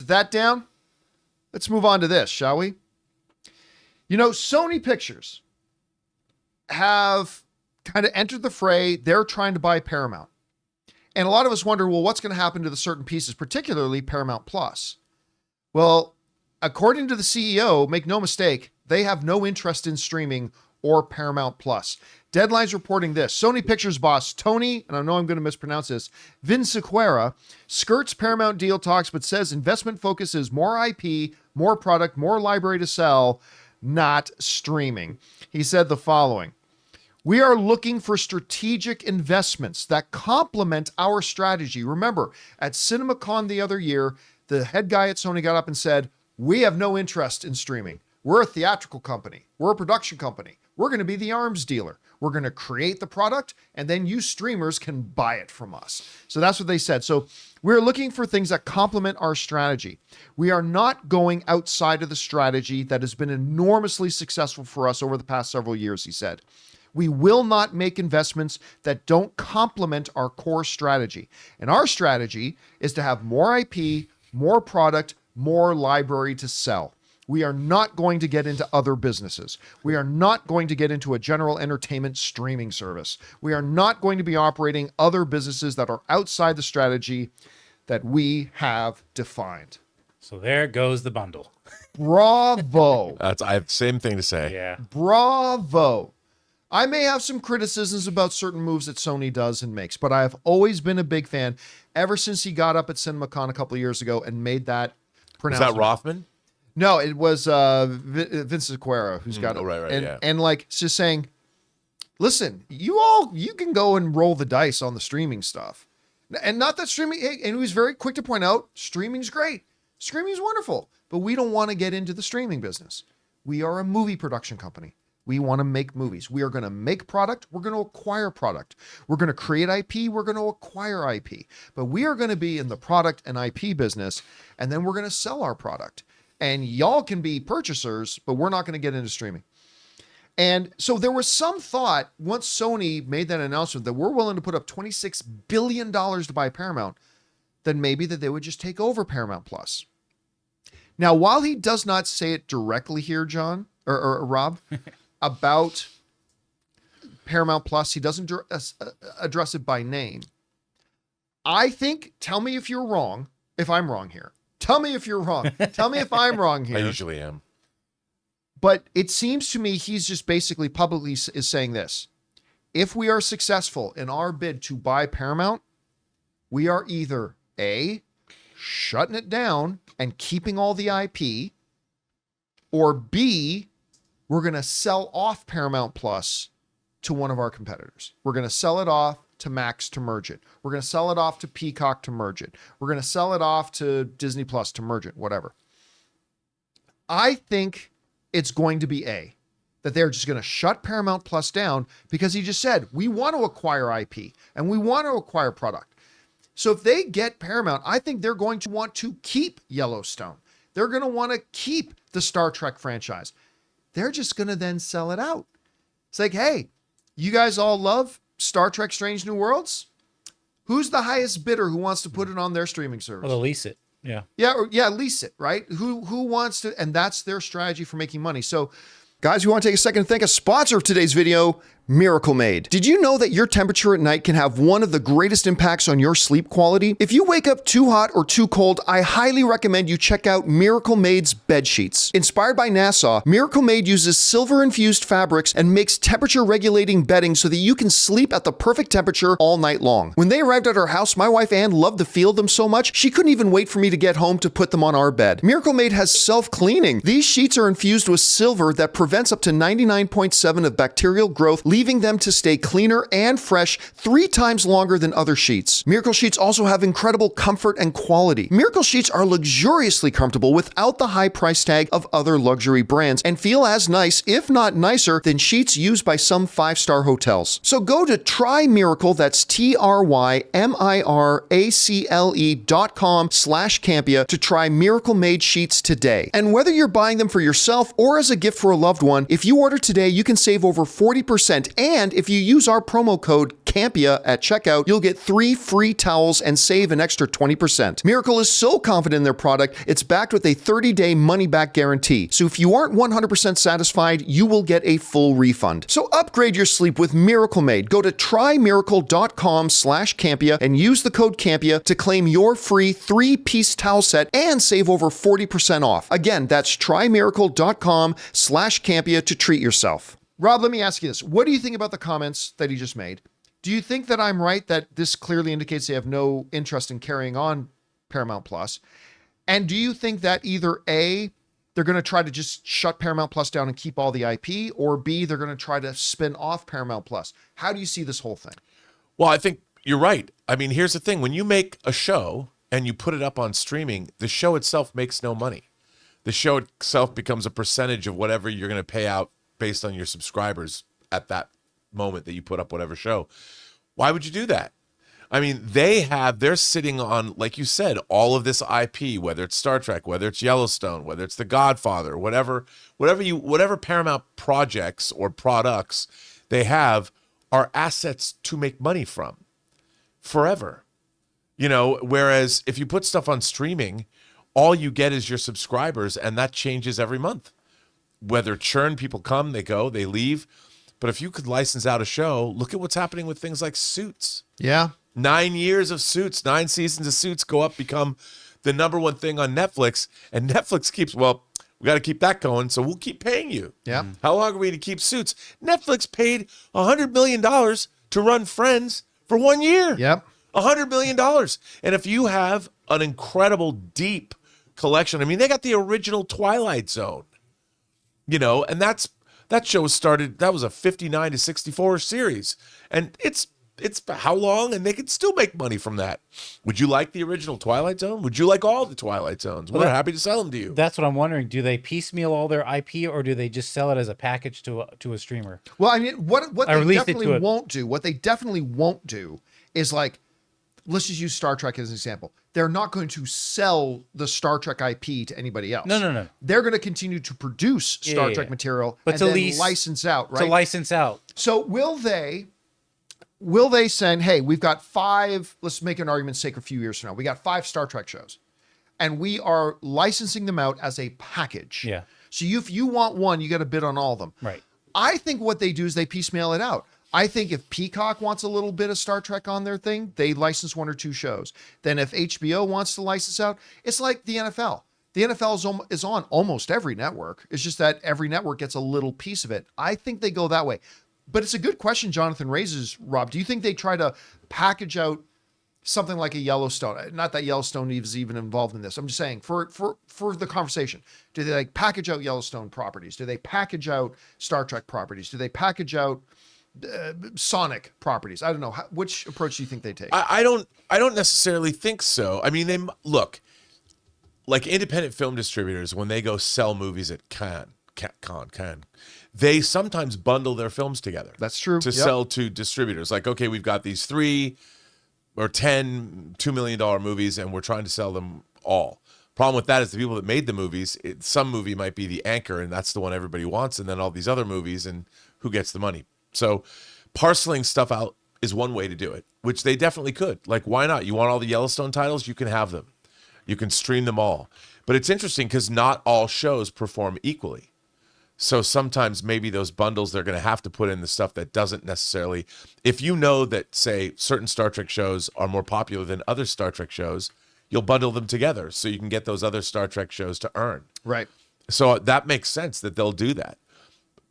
that down, let's move on to this, shall we? You know, Sony Pictures have kind of entered the fray. They're trying to buy Paramount. And a lot of us wonder, well, what's going to happen to the certain pieces, particularly Paramount Plus? Well, according to the CEO, make no mistake, they have no interest in streaming or Paramount Plus. Deadline's reporting this. Sony Pictures boss Tony, and I know I'm going to mispronounce this, Vinciquerra, skirts Paramount deal talks, but says investment focus is more IP, more product, more library to sell, not streaming. He said the following: we are looking for strategic investments that complement our strategy. Remember, at CinemaCon the other year, the head guy at Sony got up and said, we have no interest in streaming. We're a theatrical company. We're a production company. We're going to be the arms dealer. We're going to create the product, and then you streamers can buy it from us. So that's what they said. So we're looking for things that complement our strategy. We are not going outside of the strategy that has been enormously successful for us over the past several years, he said. We will not make investments that don't complement our core strategy. And our strategy is to have more IP, more product, more library to sell. We are not going to get into other businesses. We are not going to get into a general entertainment streaming service. We are not going to be operating other businesses that are outside the strategy that we have defined. So there goes the bundle. Bravo. I have the same thing to say. Yeah. Bravo. I may have some criticisms about certain moves that Sony does and makes, but I have always been a big fan ever since he got up at CinemaCon a couple of years ago and made that pronouncement. Was that Rothman? No, it was Vinciquerra who's got it. Right, and, yeah. And like just saying, listen, you can go and roll the dice on the streaming stuff. And not that streaming, and he was very quick to point out, streaming's great. Streaming's wonderful, but we don't want to get into the streaming business. We are a movie production company. We want to make movies. We are going to make product. We're going to acquire product. We're going to create IP. We're going to acquire IP. But we are going to be in the product and IP business, and then we're going to sell our product. And y'all can be purchasers, but we're not going to get into streaming. And so there was some thought once Sony made that announcement that we're willing to put up $26 billion to buy Paramount, then maybe that they would just take over Paramount Plus. Now, while he does not say it directly here, John, or Rob, about Paramount Plus, he doesn't address it by name. I think, tell me if you're wrong, if I'm wrong here. Tell me if you're wrong. Tell me if I'm wrong here. I usually am. But it seems to me he's just basically publicly is saying this. If we are successful in our bid to buy Paramount, we are either A, shutting it down and keeping all the IP, or B, we're going to sell off Paramount Plus to one of our competitors. We're going to sell it off to Max to merge it. We're going to sell it off to Peacock to merge it. We're going to sell it off to Disney Plus to merge it, whatever. I think it's going to be A, that they're just going to shut Paramount Plus down because he just said, we want to acquire IP and we want to acquire product. So if they get Paramount, I think they're going to want to keep Yellowstone. They're going to want to keep the Star Trek franchise. They're just going to then sell it out. It's like, hey, you guys all love Star Trek Strange New Worlds? Who's the highest bidder who wants to put it on their streaming service? Well, they'll lease it. Yeah. Yeah, lease it, right? Who wants to, and that's their strategy for making money. So, guys, we want to take a second to thank a sponsor of today's video, Miracle Made. Did you know that your temperature at night can have one of the greatest impacts on your sleep quality? If you wake up too hot or too cold, I highly recommend you check out Miracle Made's bed sheets. Inspired by NASA, Miracle Made uses silver-infused fabrics and makes temperature-regulating bedding so that you can sleep at the perfect temperature all night long. When they arrived at our house, my wife Ann loved the feel of them so much, she couldn't even wait for me to get home to put them on our bed. Miracle Made has self-cleaning. These sheets are infused with silver that prevents up to 99.7% of bacterial growth, leaving them to stay cleaner and fresh 3 times longer than other sheets. Miracle Sheets also have incredible comfort and quality. Miracle Sheets are luxuriously comfortable without the high price tag of other luxury brands and feel as nice, if not nicer, than sheets used by some 5-star hotels. So go to TryMiracle, that's TryMiracle.com/Campea to try Miracle Made sheets today. And whether you're buying them for yourself or as a gift for a loved one, if you order today, you can save over 40% And if you use our promo code Campea at checkout, you'll get 3 free towels and save an extra 20%. Miracle is so confident in their product, it's backed with a 30-day money-back guarantee. So if you aren't 100% satisfied, you will get a full refund. So upgrade your sleep with Miracle Made. Go to trymiracle.com/Campea and use the code Campea to claim your free 3-piece towel set and save over 40% off. Again, that's trymiracle.com/Campea to treat yourself. Rob, let me ask you this. What do you think about the comments that he just made? Do you think that I'm right that this clearly indicates they have no interest in carrying on Paramount Plus? And do you think that either A, they're going to try to just shut Paramount Plus down and keep all the IP, or B, they're going to try to spin off Paramount Plus? How do you see this whole thing? Well, I think you're right. I mean, here's the thing. When you make a show and you put it up on streaming, the show itself makes no money. The show itself becomes a percentage of whatever you're going to pay out based on your subscribers at that moment that you put up whatever show. Why would you do that? I mean, they're sitting on, like you said, all of this IP, whether it's Star Trek, whether it's Yellowstone, whether it's The Godfather, whatever Paramount projects or products they have are assets to make money from forever. Whereas if you put stuff on streaming, all you get is your subscribers, and that changes every month. Whether churn, people come, they go, they leave. But if you could license out a show, look at what's happening with things like Suits. Yeah. 9 years of Suits, 9 seasons of Suits go up, become the number one thing on Netflix. And Netflix keeps, we got to keep that going, so we'll keep paying you. Yeah. How long are we to keep Suits? Netflix paid $100 million to run Friends for 1 year. Yep. $100 million. And if you have an incredible, deep collection, I mean, they got the original Twilight Zone, and that show started, that was a 59 to 64 series. And it's how long? And they could still make money from that. Would you like the original Twilight Zone? Would you like all the Twilight Zones? We're happy to sell them to you. That's what I'm wondering. Do they piecemeal all their IP, or do they just sell it as a package to a streamer? Well, I mean, what Or they release it to definitely it. won't do, what they definitely won't do is, like, let's just use Star Trek as an example. They're not going to sell the Star Trek IP to anybody else. No. They're going to continue to produce Star Trek material, But and to then license out, right? To license out. So will they send, hey, we've got 5, let's make an argument's sake a few years from now, we got 5 Star Trek shows, and we are licensing them out as a package. Yeah. So if you want one, you got to bid on all of them. Right. I think what they do is they piecemeal it out. I think if Peacock wants a little bit of Star Trek on their thing, they license 1 or 2 shows. Then if HBO wants to license out, it's like the NFL. The NFL is on almost every network. It's just that every network gets a little piece of it. I think they go that way. But it's a good question Jonathan raises, Rob. Do you think they try to package out something like a Yellowstone? Not that Yellowstone is even involved in this. I'm just saying for the conversation. Do they package out Yellowstone properties? Do they package out Star Trek properties? Do they package out Sonic properties? I don't know. Which approach do you think they take? I don't necessarily think so. I mean, they look like independent film distributors when they go sell movies at Cannes, they sometimes bundle their films together. That's true. To sell to distributors. Like, okay, we've got these 3 or 10 $2 million movies, and we're trying to sell them all. Problem with that is the people that made the movies, some movie might be the anchor, and that's the one everybody wants, and then all these other movies, and who gets the money? So parceling stuff out is one way to do it, which they definitely could. Like, why not? You want all the Yellowstone titles? You can have them. You can stream them all. But it's interesting because not all shows perform equally. So sometimes maybe those bundles, they're going to have to put in the stuff that doesn't necessarily, if you know that, say, certain Star Trek shows are more popular than other Star Trek shows, you'll bundle them together so you can get those other Star Trek shows to earn. Right. So that makes sense that they'll do that.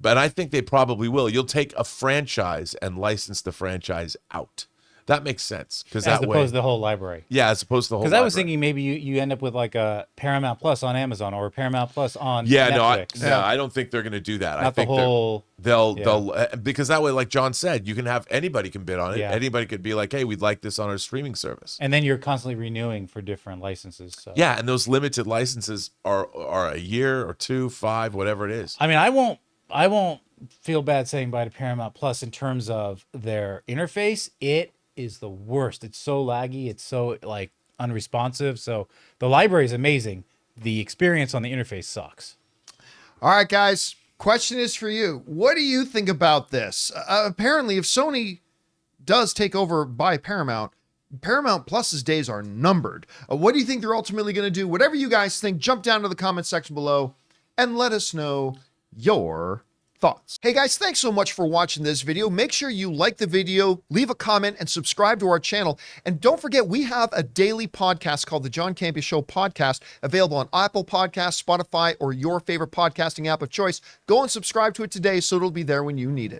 But I think they probably will. You'll take a franchise and license the franchise out. That makes sense. Because As that way, opposed to the whole library. yeah, as opposed to the whole Because I was library. thinking maybe you end up with like a Paramount Plus on Amazon or Paramount Plus on Yeah, Netflix. I don't think they're going to do that. I Not the think whole. they'll because that way, like John said, you can have anybody can bid on it. Yeah. Anybody could be like, hey, we'd like this on our streaming service. And then you're constantly renewing for different licenses. So. Yeah, and those limited licenses are a year or 2, 5, whatever it is. I mean, I won't feel bad saying bye to Paramount Plus in terms of their interface. It is the worst. It's so laggy. It's so like unresponsive. So the library is amazing. The experience on the interface sucks. All right, guys. question is for you. What do you think about this? Apparently, if Sony does take over by Paramount, Paramount Plus's days are numbered. What do you think they're ultimately going to do? Whatever you guys think, jump down to the comment section below and let us know your thoughts. Hey guys, thanks so much for watching this video. Make sure you like the video, leave a comment, and subscribe to our channel. And don't forget, we have a daily podcast called the John Campea Show podcast, available on Apple Podcasts, Spotify, or your favorite podcasting app of choice. Go and subscribe to it today so it'll be there when you need it.